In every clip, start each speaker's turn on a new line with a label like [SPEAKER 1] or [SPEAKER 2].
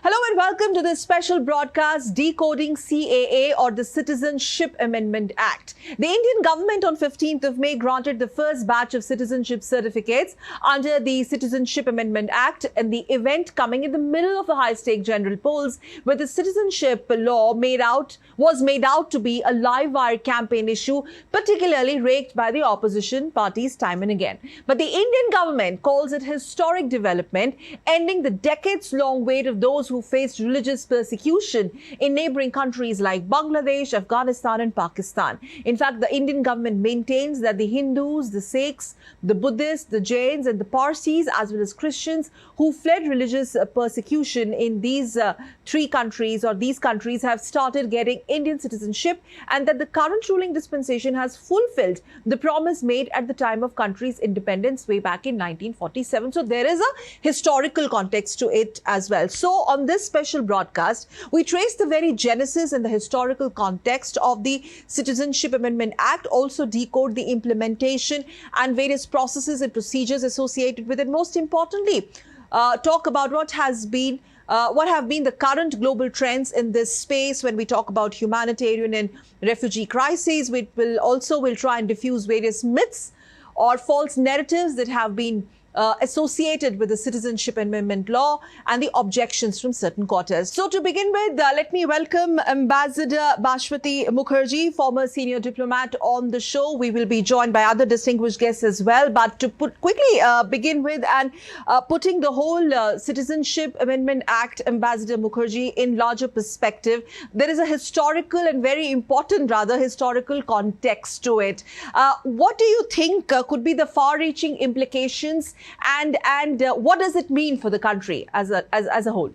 [SPEAKER 1] Hello and welcome to this special broadcast, Decoding CAA or the Citizenship Amendment Act. The Indian government on 15th of May granted the first batch of citizenship certificates under the Citizenship Amendment Act, and the event coming in the middle of the high-stake general polls where the citizenship law was made out to be a live-wire campaign issue, particularly raked by the opposition parties time and again. But the Indian government calls it historic development, ending the decades-long wait of those who faced religious persecution in neighboring countries like Bangladesh, Afghanistan and Pakistan. In fact, the Indian government maintains that the Hindus, the Sikhs, the Buddhists, the Jains and the Parsis, as well as Christians who fled religious persecution in these three countries or these countries have started getting Indian citizenship, and that the current ruling dispensation has fulfilled the promise made at the time of country's independence way back in 1947. So there is a historical context to it as well. So on this special broadcast, we trace the very genesis and the historical context of the Citizenship Amendment Act, also decode the implementation and various processes and procedures associated with it. Most importantly, talk about what have been the current global trends in this space when we talk about humanitarian and refugee crises. We will try and diffuse various myths or false narratives that have been associated with the Citizenship Amendment law and the objections from certain quarters. So to begin with, let me welcome Ambassador Bashwati Mukherjee, former senior diplomat, on the show. We will be joined by other distinguished guests as well. But to quickly begin with and putting the whole Citizenship Amendment Act, Ambassador Mukherjee, in larger perspective, there is a historical and very important, historical context to it. What do you think could be the far-reaching implications, and what does it mean for the country as a whole?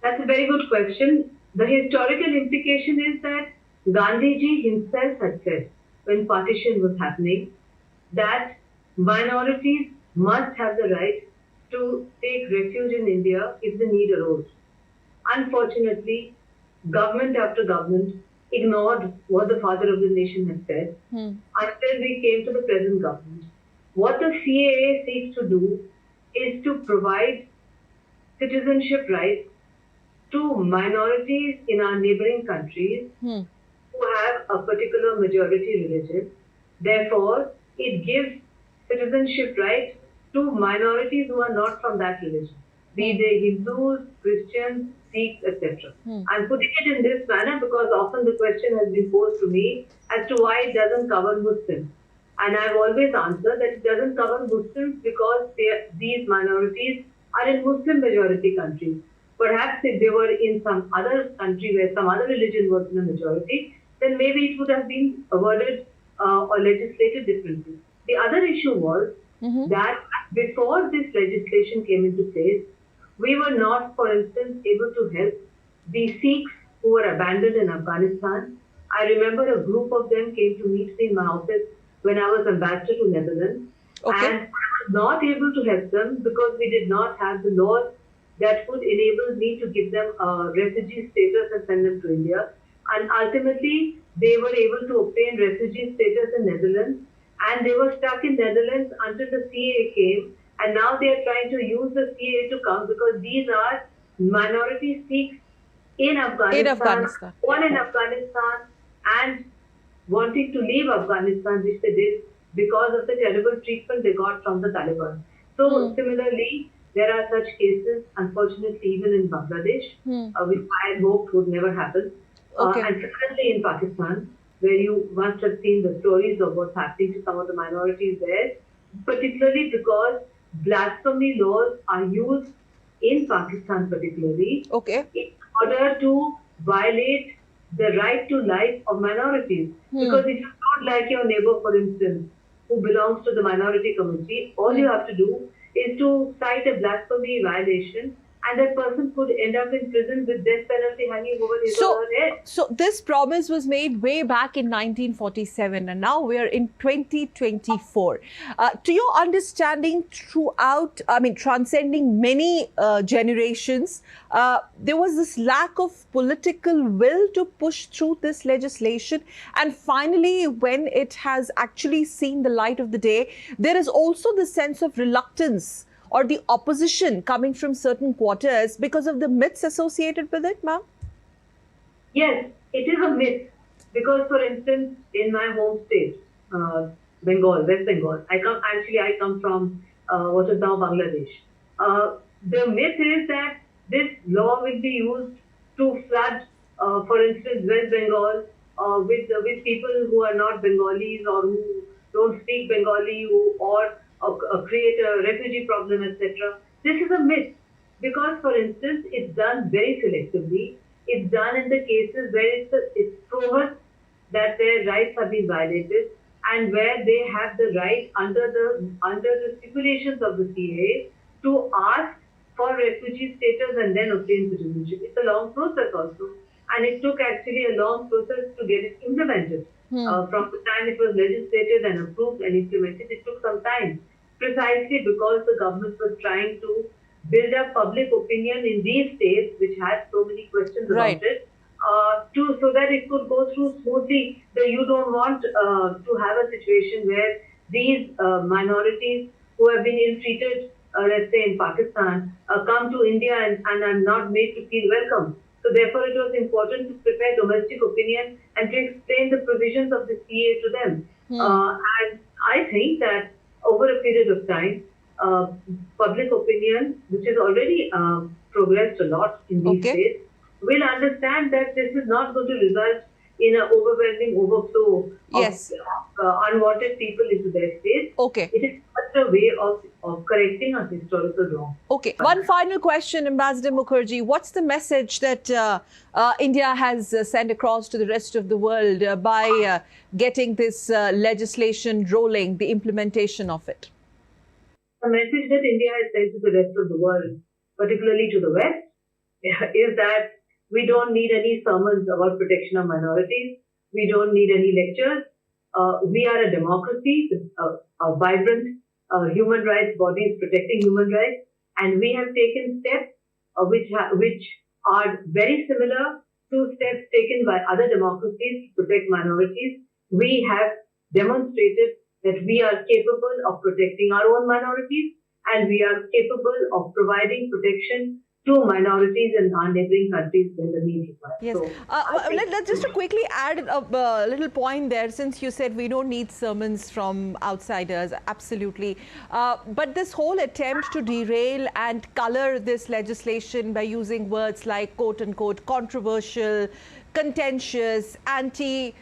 [SPEAKER 2] That's a very good question. The historical implication is that Gandhiji himself had said, when partition was happening, that minorities must have the right to take refuge in India if the need arose. Unfortunately, government after government ignored what the father of the nation had said until we came to the present government. What the CAA seeks to do is to provide citizenship rights to minorities in our neighboring countries who have a particular majority religion. Therefore, it gives citizenship rights to minorities who are not from that religion, be they Hindus, Christians, Sikhs, etc. I'm putting it in this manner because often the question has been posed to me as to why it doesn't cover Muslims. And I've always answered that it doesn't cover Muslims because these minorities are in Muslim majority countries. Perhaps if they were in some other country where some other religion was in a majority, then maybe it would have been worded or legislated differently. The other issue was that before this legislation came into place, we were not, for instance, able to help the Sikhs who were abandoned in Afghanistan. I remember a group of them came to meet me in my office when I was ambassador to Netherlands, and I was not able to help them because we did not have the laws that would enable me to give them a refugee status and send them to India. And ultimately, they were able to obtain refugee status in Netherlands, and they were stuck in Netherlands until the CAA came, and now they are trying to use the CAA to come because these are minority Sikhs in Afghanistan, born in Afghanistan, and wanting to leave Afghanistan, which they did because of the terrible treatment they got from the Taliban. So similarly, there are such cases, unfortunately, even in Bangladesh, which I had hoped would never happen. And similarly in Pakistan, where you must have seen the stories of what's happening to some of the minorities there, particularly because blasphemy laws are used in Pakistan particularly in order to violate the right to life of minorities. Because if you don't like your neighbor, for instance, who belongs to the minority community, all you have to do is to cite a blasphemy violation, and that person could end up in prison with death penalty hanging over his or her head.
[SPEAKER 1] So this promise was made way back in 1947, and now we are in 2024. To your understanding, transcending many generations, there was this lack of political will to push through this legislation. And finally, when it has actually seen the light of the day, there is also the sense of reluctance or the opposition coming from certain quarters because of the myths associated with it, ma'am?
[SPEAKER 2] Yes, it is a myth because, for instance, in my home state, Bengal, West Bengal, I come from what is now Bangladesh. The myth is that this law will be used to flood, for instance, West Bengal with people who are not Bengalis or who don't speak Bengali or create a refugee problem, etc. This is a myth because, for instance, it's done very selectively. It's done in the cases where it's proven that their rights have been violated and where they have the right under the stipulations of the CAA to ask for refugee status and then obtain citizenship. It's a long process also, and it took actually a long process to get it implemented. From the time it was legislated and approved and implemented, it took some time, precisely because the government was trying to build up public opinion in these states which had so many questions about it, so that it could go through smoothly. You don't want to have a situation where these minorities who have been ill-treated, let's say in Pakistan, come to India and are not made to feel welcome. So therefore, it was important to prepare domestic opinion and to explain the provisions of the CA to them. And I think that over a period of time, public opinion, which has already progressed a lot in these states, will understand that this is not going to result in an overwhelming overflow of unwanted people into their states. It is just a way of correcting a historical wrong.
[SPEAKER 1] One final question, Ambassador Mukherjee. What's the message that India has sent across to the rest of the world by getting this legislation rolling, the implementation of it?
[SPEAKER 2] The message that India has sent to the rest of the world, particularly to the West, is that we don't need any sermons about protection of minorities. We don't need any lectures. We are a democracy, a vibrant human rights bodies protecting human rights, and we have taken steps which are very similar to steps taken by other democracies to protect minorities. We have demonstrated that we are capable of protecting our own minorities, and we are capable of providing protection to minorities in our neighboring countries when the need requires.
[SPEAKER 1] Yes. So, let's just to quickly add a little point there, since you said we don't need sermons from outsiders. Absolutely. But this whole attempt to derail and color this legislation by using words like quote-unquote controversial, contentious, anti-Muslims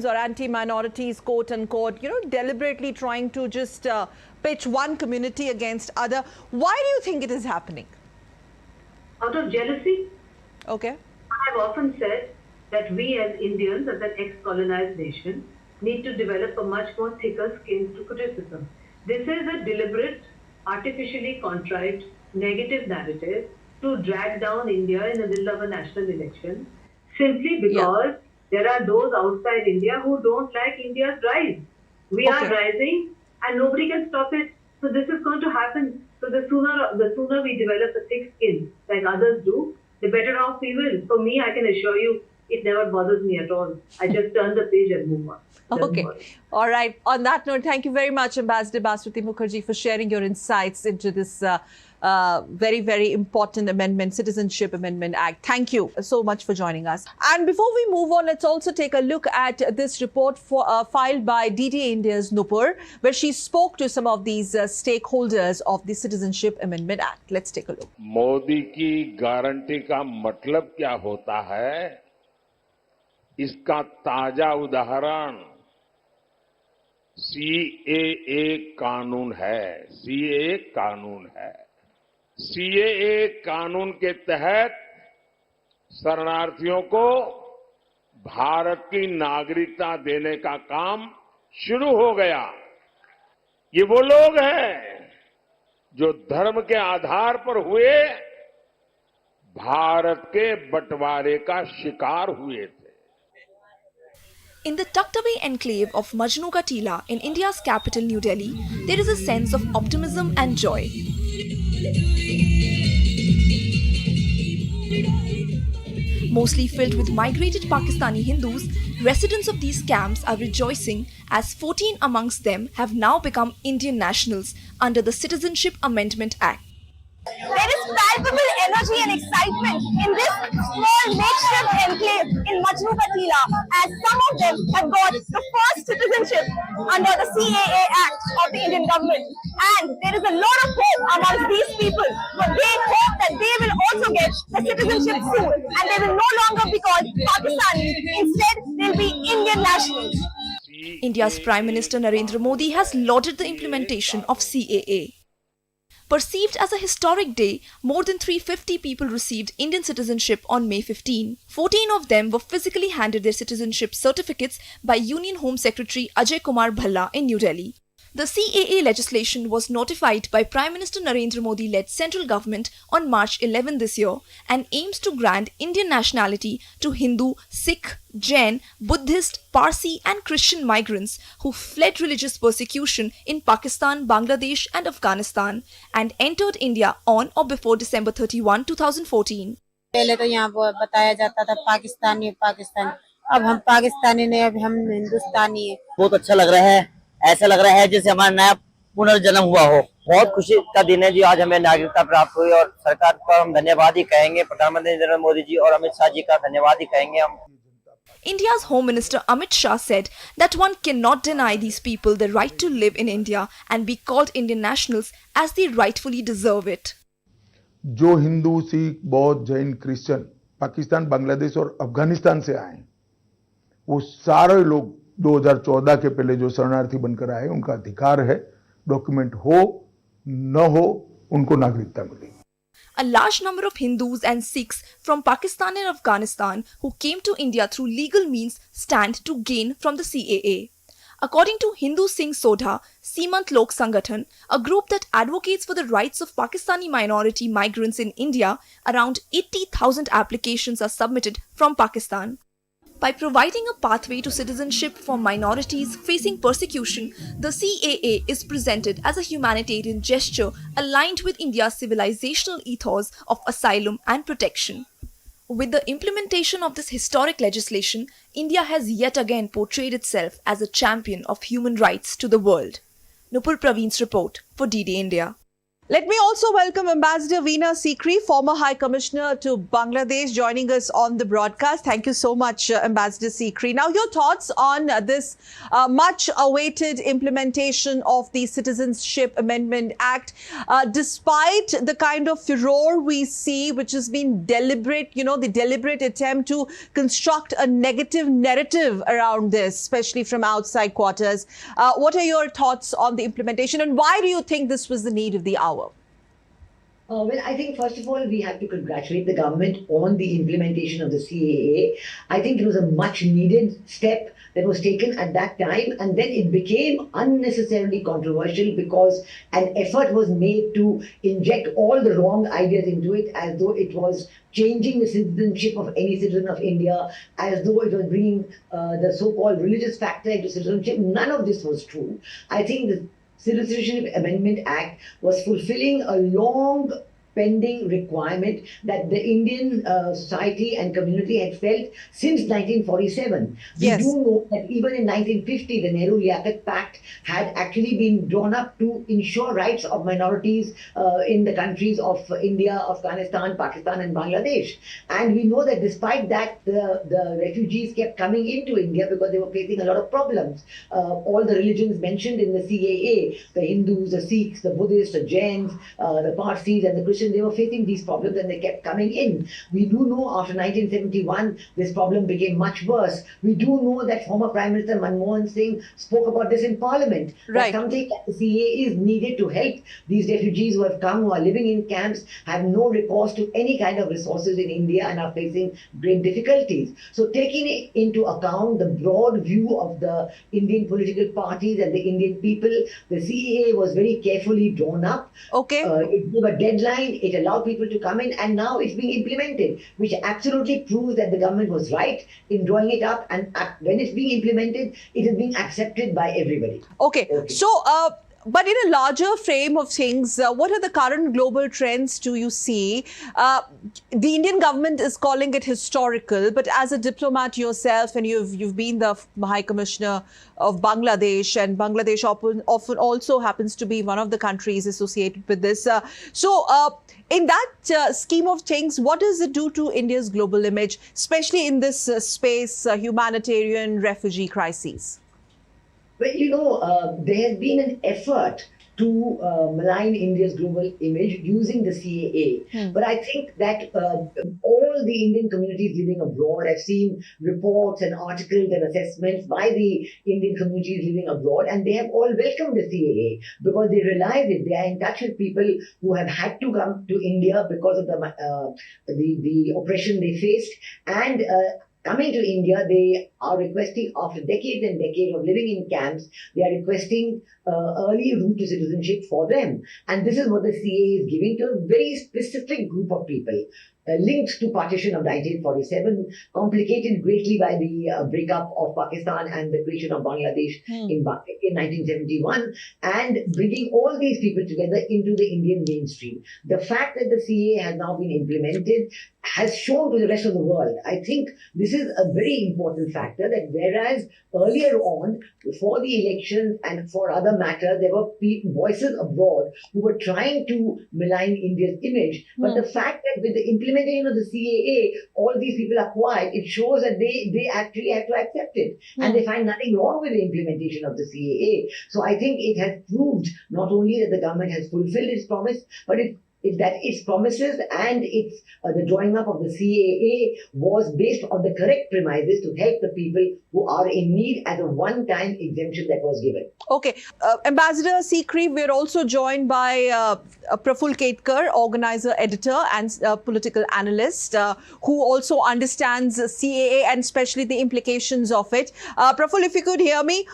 [SPEAKER 1] or anti-minorities, quote-unquote, deliberately trying to just pitch one community against other. Why do you think it is happening?
[SPEAKER 2] Out of jealousy.
[SPEAKER 1] I
[SPEAKER 2] have often said that we as Indians, as an ex-colonized nation, need to develop a much more thicker skin to criticism. This is a deliberate, artificially contrived, negative narrative to drag down India in the middle of a national election, simply because there are those outside India who don't like India's rise. We are rising and nobody can stop it. So this is going to happen. So the sooner we develop a thick skin like others do, the better off we will. For me, I can assure you, it never bothers me at all. I just turn the page and move on.
[SPEAKER 1] All right. On that note, thank you very much, Ambassador Baswati Mukherjee, for sharing your insights into this very, very important amendment, Citizenship Amendment Act. Thank you so much for joining us. And before we move on, let's also take a look at this report filed by DD India's Nupur, where she spoke to some of these stakeholders of the Citizenship Amendment Act. Let's take a look.
[SPEAKER 3] Modi की guarantee का मतलब क्या होता है, इसका ताजा उदाहरण CAA कानून है। सीएए कानून है। सीएए कानून के तहत शरणार्थियों को भारत की नागरिकता देने का काम शुरू हो गया। ये वो लोग हैं जो धर्म के आधार पर हुए भारत के बंटवारे का शिकार हुए थे।
[SPEAKER 4] In the tucked-away enclave of Majnu Ka Tila in India's capital New Delhi, there is a sense of optimism and joy. Mostly filled with migrated Pakistani Hindus, residents of these camps are rejoicing as 14 amongst them have now become Indian nationals under the Citizenship Amendment Act.
[SPEAKER 5] There is palpable energy and excitement in this small makeshift enclave in Majnu Ka Tila, as some of them have got the first citizenship under the CAA Act of the Indian government. And there is a lot of hope amongst these people. They hope that they will also get the citizenship soon, and they will no longer be called Pakistanis. Instead, they'll be Indian nationals.
[SPEAKER 4] India's Prime Minister Narendra Modi has lauded the implementation of CAA. Perceived as a historic day, more than 350 people received Indian citizenship on May 15. 14 of them were physically handed their citizenship certificates by Union Home Secretary Ajay Kumar Bhalla in New Delhi. The CAA legislation was notified by Prime Minister Narendra Modi-led central government on March 11 this year and aims to grant Indian nationality to Hindu, Sikh, Jain, Buddhist, Parsi and Christian migrants who fled religious persecution in Pakistan, Bangladesh and Afghanistan and entered India on or before December 31, 2014.
[SPEAKER 6] पहले तो यहाँ बताया जाता था पाकिस्तानी पाकिस्तानी, अब हम पाकिस्तानी नहीं, अब हम हिंदुस्तानी है।
[SPEAKER 7] बहुत अच्छा लग रहा है, ऐसा लग रहा है जैसे हमारा नया पुनर्जन्म हुआ हो। बहुत खुशी का दिन है जी, आज हमें नागरिकता प्राप्त हुई और सरकार का हम धन्यवाद ही कहेंगे, प्रधानमंत्री नरेंद्र मोदी जी और अमित शाह जी का धन्यवाद ही कहेंगे हम।
[SPEAKER 4] India's Home Minister Amit Shah said that one cannot deny these people the right to live in India and be called Indian nationals as they rightfully deserve it.
[SPEAKER 8] जो हिंदू, सिख, बौद्ध, जैन, क्रिश्चियन पाकिस्तान, बांग्लादेश और अफगानिस्तान से आए, वो सारे लोग 2014 के पहले जो शरणार्थी बनकर आए, उनका अधिकार है, डॉक्यूमेंट हो न हो उनको नागरिकता मिलेगी।
[SPEAKER 4] A large number of Hindus and Sikhs from Pakistan and Afghanistan who came to India through legal means stand to gain from the CAA. According to Hindu Singh Sodha, Seemant Lok Sangathan, a group that advocates for the rights of Pakistani minority migrants in India, around 80,000 applications are submitted from Pakistan. By providing a pathway to citizenship for minorities facing persecution, the CAA is presented as a humanitarian gesture aligned with India's civilizational ethos of asylum and protection. With the implementation of this historic legislation, India has yet again portrayed itself as a champion of human rights to the world. Nupur Praveen's report for DD India.
[SPEAKER 1] Let me also welcome Ambassador Veena Sikri, former High Commissioner to Bangladesh, joining us on the broadcast. Thank you so much, Ambassador Sikri. Now, your thoughts on this much-awaited implementation of the Citizenship Amendment Act, despite the kind of furor we see, which has been deliberate, the deliberate attempt to construct a negative narrative around this, especially from outside quarters. What are your thoughts on the implementation, and why do you think this was the need of the hour?
[SPEAKER 9] Well, I think first of all, we have to congratulate the government on the implementation of the CAA. I think it was a much needed step that was taken at that time, and then it became unnecessarily controversial because an effort was made to inject all the wrong ideas into it, as though it was changing the citizenship of any citizen of India, as though it was bringing the so-called religious factor into citizenship. None of this was true. I think the Citizenship Amendment Act was fulfilling a long pending requirement that the Indian society and community had felt since 1947.
[SPEAKER 1] Yes.
[SPEAKER 9] We do know that even in 1950, the Nehru-Liaquat Pact had actually been drawn up to ensure rights of minorities in the countries of India, Afghanistan, Pakistan and Bangladesh. And we know that despite that, the refugees kept coming into India because they were facing a lot of problems. All the religions mentioned in the CAA, the Hindus, the Sikhs, the Buddhists, the Jains, the Parsis and the Christians, they were facing these problems and they kept coming in. We do know after 1971, this problem became much worse. We do know that former Prime Minister Manmohan Singh spoke about this in Parliament.
[SPEAKER 1] Right.
[SPEAKER 9] That something like the CAA is needed to help these refugees who have come, who are living in camps, have no recourse to any kind of resources in India and are facing great difficulties. So taking into account the broad view of the Indian political parties and the Indian people, the CAA was very carefully drawn up.
[SPEAKER 1] Okay.
[SPEAKER 9] It gave a deadline. It allowed people to come in, and now it's being implemented, which absolutely proves that the government was right in drawing it up, and when it's being implemented, it is being accepted by everybody.
[SPEAKER 1] Okay. So, But in a larger frame of things, what are the current global trends do you see? The Indian government is calling it historical, but as a diplomat yourself, and you've been the High Commissioner of Bangladesh, and Bangladesh often also happens to be one of the countries associated with this. In that scheme of things, what does it do to India's global image, especially in this space, humanitarian refugee crises?
[SPEAKER 9] Well, there has been an effort to malign India's global image using the CAA. But I think that all the Indian communities living abroad, I've seen reports and articles and assessments by the Indian communities living abroad, and they have all welcomed the CAA because they realize that they are in touch with people who have had to come to India because of the oppression they faced, and coming to India, they are requesting, after decades and decades of living in camps, they are requesting early route to citizenship for them. And this is what the CAA is giving to a very specific group of people, linked to partition of 1947, complicated greatly by the breakup of Pakistan and the creation of Bangladesh in 1971, and bringing all these people together into the Indian mainstream. The fact that the CAA has now been implemented has shown to the rest of the world. I think this is a very important factor, that whereas earlier on, before the elections and for other matters, there were voices abroad who were trying to malign India's image. But the fact that with the implementation of the CAA, all these people are quiet, it shows that they actually have to accept it. And they find nothing wrong with the implementation of the CAA. So I think it has proved not only that the government has fulfilled its promise, but that its promises and its the drawing up of the CAA was based on the correct premises to help the people who are in need as a one-time exemption that was given.
[SPEAKER 1] Okay. Ambassador Sikri, we're also joined by Praful Ketkar, organizer, editor and political analyst, who also understands CAA and especially the implications of it. Praful, if you could hear me,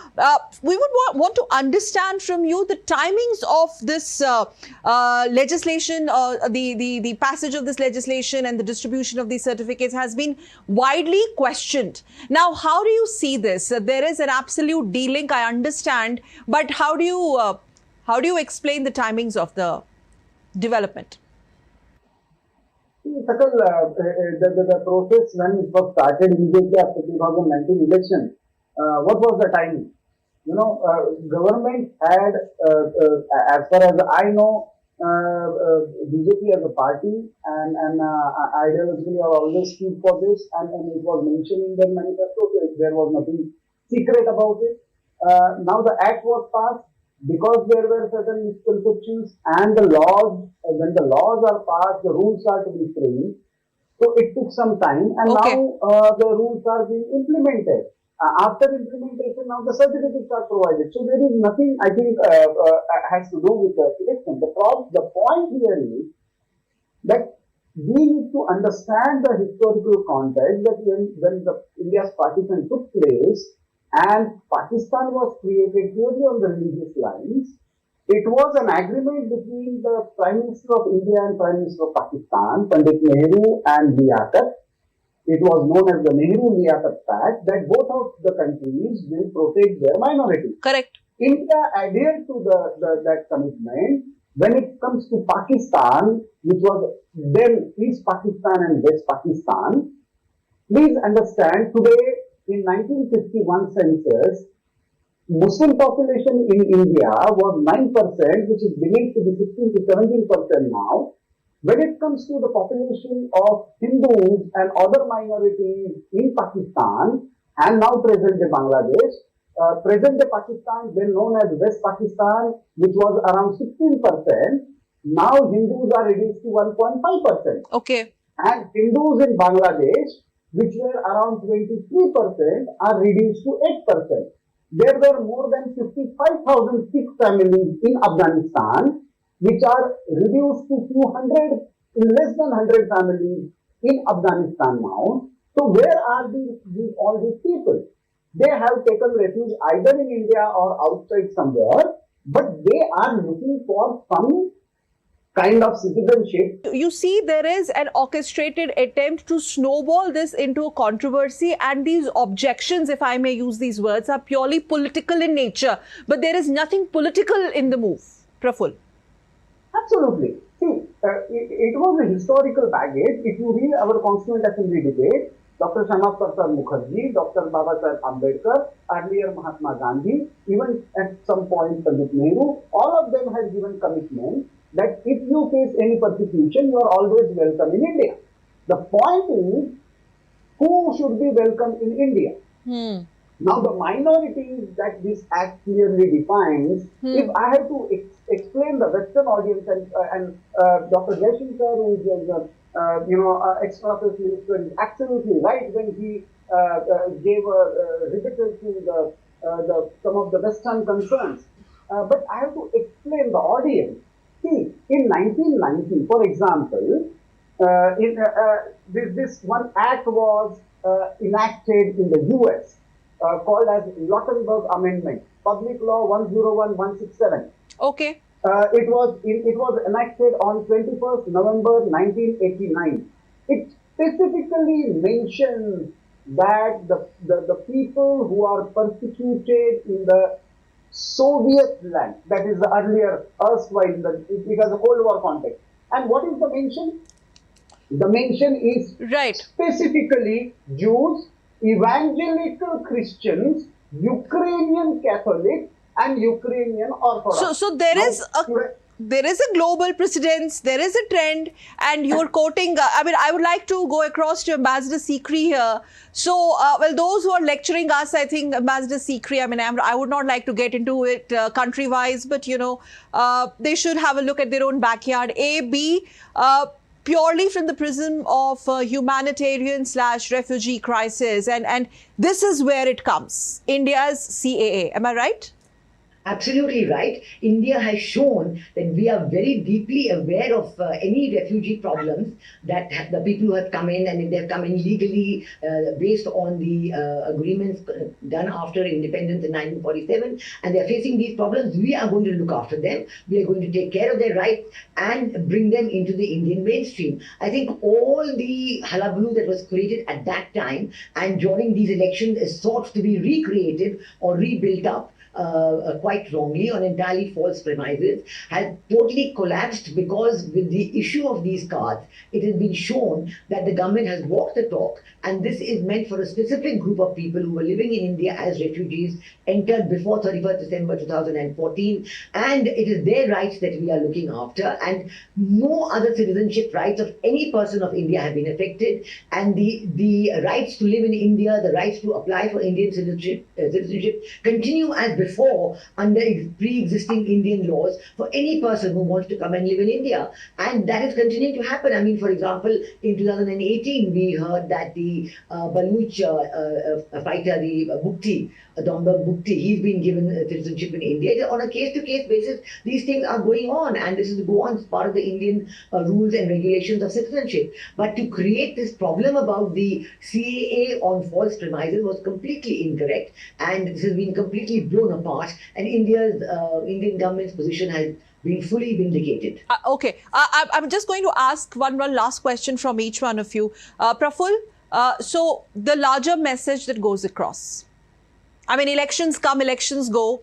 [SPEAKER 1] we would want to understand from you the timings of this legislation. The passage of this legislation and the distribution of these certificates has been widely questioned. Now, how do you see this? There is an absolute delink, I understand, but how do you explain the timings of the development?
[SPEAKER 10] Sakal, the process when it was started immediately after 2019 election, what was the timing? Government had, as far as I know, BJP as a party and ideologically are always stood for this, and it was mentioned in their manifesto, so there was nothing secret about it. Now the act was passed because there were certain misconceptions, and the laws, when the laws are passed, the rules are to be framed. So it took some time, and now the rules are being implemented. After implementation, now the certificates are provided. So there is nothing, I think, has to do with the election. The point here is that we need to understand the historical context, that when India's partition took place and Pakistan was created purely on the religious lines, it was an agreement between the Prime Minister of India and Prime Minister of Pakistan, Pandit Nehru and Liaquat. It was known as the Nehru-Liaquat Pact, that both of the countries will protect their minorities.
[SPEAKER 1] Correct.
[SPEAKER 10] India adhered to that commitment. When it comes to Pakistan, which was then East Pakistan and West Pakistan, please understand, today in 1951 census, Muslim population in India was 9%, which is believed to be 16 to 17% now. When it comes to the population of Hindus and other minorities in Pakistan and now present-day Bangladesh, present-day Pakistan, then known as West Pakistan, which was around 16%, now Hindus are reduced to 1.5%.
[SPEAKER 1] Okay. And
[SPEAKER 10] Hindus in Bangladesh, which were around 23%, are reduced to 8%. There were more than 55,000 Sikh families in Afghanistan, which are reduced to less than 100 families in Afghanistan now. So where are all these people? They have taken refuge either in India or outside somewhere, but they are looking for some kind of citizenship.
[SPEAKER 1] You see, there is an orchestrated attempt to snowball this into a controversy, and these objections, if I may use these words, are purely political in nature. But there is nothing political in the move. Praful.
[SPEAKER 10] Absolutely. See, it was a historical baggage. If you read our Constituent Assembly debate, Dr. Shama Prasad Mukherjee, Dr. Babasaheb Ambedkar, earlier Mahatma Gandhi, even at some point Pandit Nehru, all of them have given commitment that if you face any persecution, you are always welcome in India. The point is, who should be welcome in India? Now, the minorities that this act clearly defines, if I have to explain the Western audience, and Dr. Jaishankar, who is ex-office minister, is absolutely right when he gave a rebuttal to some of the Western concerns. But I have to explain the audience. See, in 1990, for example, this one act was enacted in the US called as Lautenberg Amendment, Public Law 101-167.
[SPEAKER 1] Okay.
[SPEAKER 10] It was enacted on 21st November 1989. It specifically mentions that the people who are persecuted in the Soviet land, that is the earlier erstwhile, it has a Cold War context. And what is the mention? The mention is specifically Jews, evangelical Christians, Ukrainian Catholics, and Ukrainian Orthodox.
[SPEAKER 1] So there is a global precedence, there is a trend, and you're quoting, I would like to go across to Ambassador Sikri here. So, those who are lecturing us, I think Ambassador Sikri, I would not like to get into it country-wise, but, they should have a look at their own backyard. B, purely from the prism of humanitarian/refugee crisis, and this is where it comes, India's CAA. Am I right?
[SPEAKER 9] Absolutely right. India has shown that we are very deeply aware of any refugee problems that the people who have come in, and if they have come in legally based on the agreements done after independence in 1947, and they are facing these problems, we are going to look after them. We are going to take care of their rights and bring them into the Indian mainstream. I think all the hullabaloo that was created at that time and during these elections is sought to be recreated or rebuilt up quite wrongly on entirely false premises, has totally collapsed, because with the issue of these cards, it has been shown that the government has walked the talk, and this is meant for a specific group of people who were living in India as refugees, entered before 31st December 2014, and it is their rights that we are looking after, and no other citizenship rights of any person of India have been affected, and the rights to live in India, the rights to apply for Indian citizenship continue as before under pre-existing Indian laws for any person who wants to come and live in India. And that is continuing to happen. For example, in 2018, we heard that the Baluch fighter, the Bukti, Domberg Bukti, he's been given citizenship in India. On a case-to-case basis, these things are going on, and this is to go on as part of the Indian rules and regulations of citizenship. But to create this problem about the CAA on false premises was completely incorrect, and this has been completely blown apart, and Indian government's position has been fully vindicated.
[SPEAKER 1] Okay, I'm just going to ask one last question from each one of you. Praful, so the larger message that goes across. Elections come, elections go.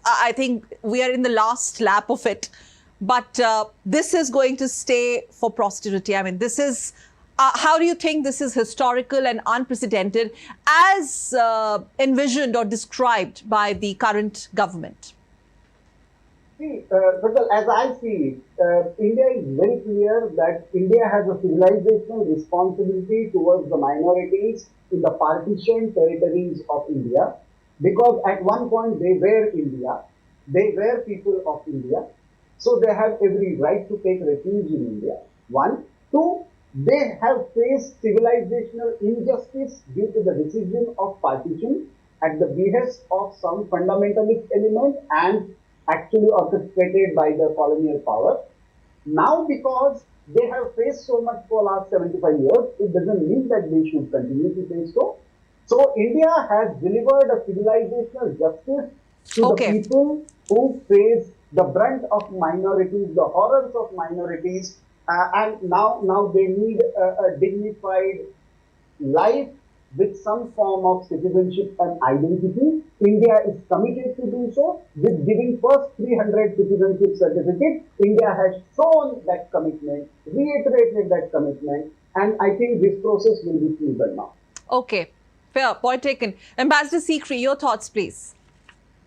[SPEAKER 1] I think we are in the last lap of it. But this is going to stay for posterity. This is, how do you think this is historical and unprecedented as envisioned or described by the current government?
[SPEAKER 10] See, as I see it, India is very clear that India has a civilizational responsibility towards the minorities in the partitioned territories of India, because at one point they were India, they were people of India, so they have every right to take refuge in India. One. Two, they have faced civilizational injustice due to the decision of partition at the behest of some fundamentalist element and actually orchestrated by the colonial power. Now, because they have faced so much for last 75 years, it doesn't mean that they should continue to face so. So, India has delivered a civilizational justice to the people who face the brunt of minorities, the horrors of minorities, and now they need a dignified life with some form of citizenship and identity. India is committed to do so. With giving first 300 citizenship certificates, India has shown that commitment, reiterated that commitment, and I think this process will be smoother now.
[SPEAKER 1] Okay, fair, point taken. Ambassador Sikri, your thoughts, please.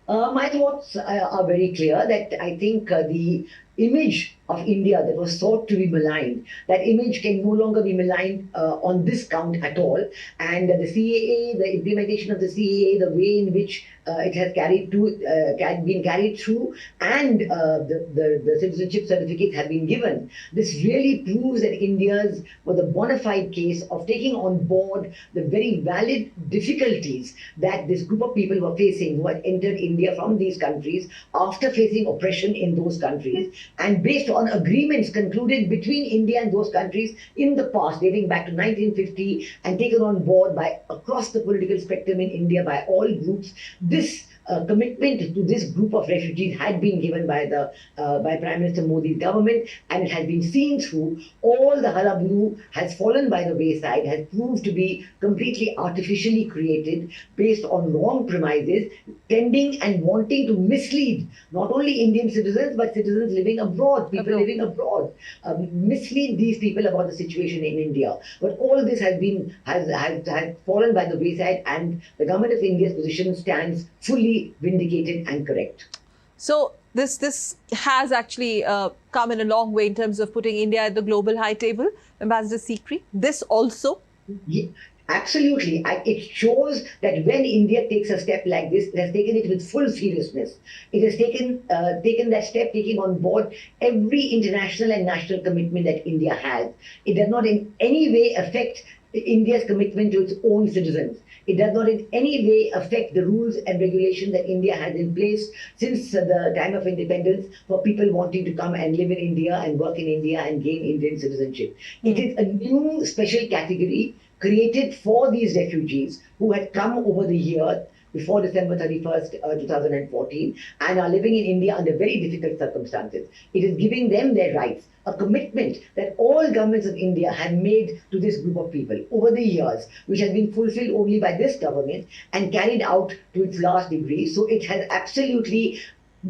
[SPEAKER 9] My thoughts are very clear that I think the image of India that was thought to be maligned, that image can no longer be maligned on this count at all. And the CAA, the implementation of the CAA, the way in which it has been carried through, and the citizenship certificates have been given, this really proves that India's was a bona fide case of taking on board the very valid difficulties that this group of people were facing who had entered India from these countries after facing oppression in those countries, and based on agreements concluded between India and those countries in the past, dating back to 1950, and taken on board by across the political spectrum in India by all groups. This commitment to this group of refugees had been given by Prime Minister Modi's government, and it has been seen through. All the hullabaloo has fallen by the wayside, has proved to be completely artificially created based on wrong premises, tending and wanting to mislead not only Indian citizens but citizens living abroad, people living abroad, mislead these people about the situation in India. But all this has fallen by the wayside, and the government of India's position stands fully vindicated and correct.
[SPEAKER 1] So this has actually come in a long way in terms of putting India at the global high table, Ambassador Sikri. This also?
[SPEAKER 9] Yeah, absolutely. It shows that when India takes a step like this, it has taken it with full seriousness. It has taken that step, taking on board every international and national commitment that India has. It does not in any way affect India's commitment to its own citizens. It does not in any way affect the rules and regulations that India has in place since the time of independence for people wanting to come and live in India and work in India and gain Indian citizenship. It is a new special category created for these refugees who had come over the year before December 31st, 2014, and are living in India under very difficult circumstances. It is giving them their rights, a commitment that all governments of India have made to this group of people over the years, which has been fulfilled only by this government and carried out to its last degree. So it has absolutely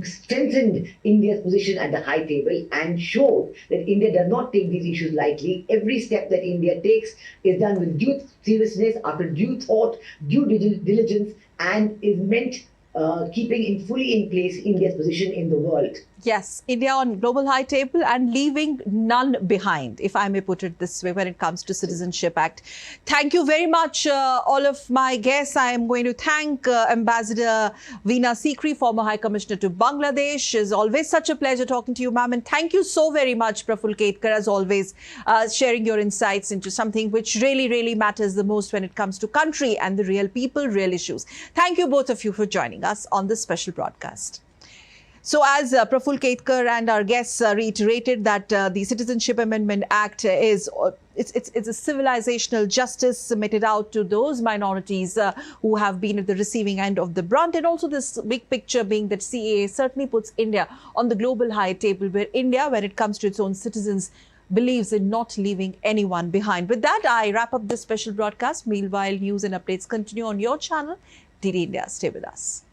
[SPEAKER 9] strengthened India's position at the high table and showed that India does not take these issues lightly. Every step that India takes is done with due seriousness, after due thought, due diligence, and is meant keeping fully in place India's position in the world.
[SPEAKER 1] Yes, India on global high table and leaving none behind, if I may put it this way, when it comes to Citizenship Act. Thank you very much, all of my guests. I am going to thank Ambassador Veena Sikri, former High Commissioner to Bangladesh. It's always such a pleasure talking to you, ma'am. And thank you so very much, Praful Ketkar, as always, sharing your insights into something which really, really matters the most when it comes to country and the real people, real issues. Thank you, both of you, for joining us on this special broadcast. So as Praful Ketkar and our guests reiterated that the Citizenship Amendment Act is it's a civilizational justice submitted out to those minorities who have been at the receiving end of the brunt, and also this big picture being that CAA certainly puts India on the global high table, where India, when it comes to its own citizens, believes in not leaving anyone behind. With that, I wrap up this special broadcast. Meanwhile, news and updates continue on your channel, DD India. Stay with us.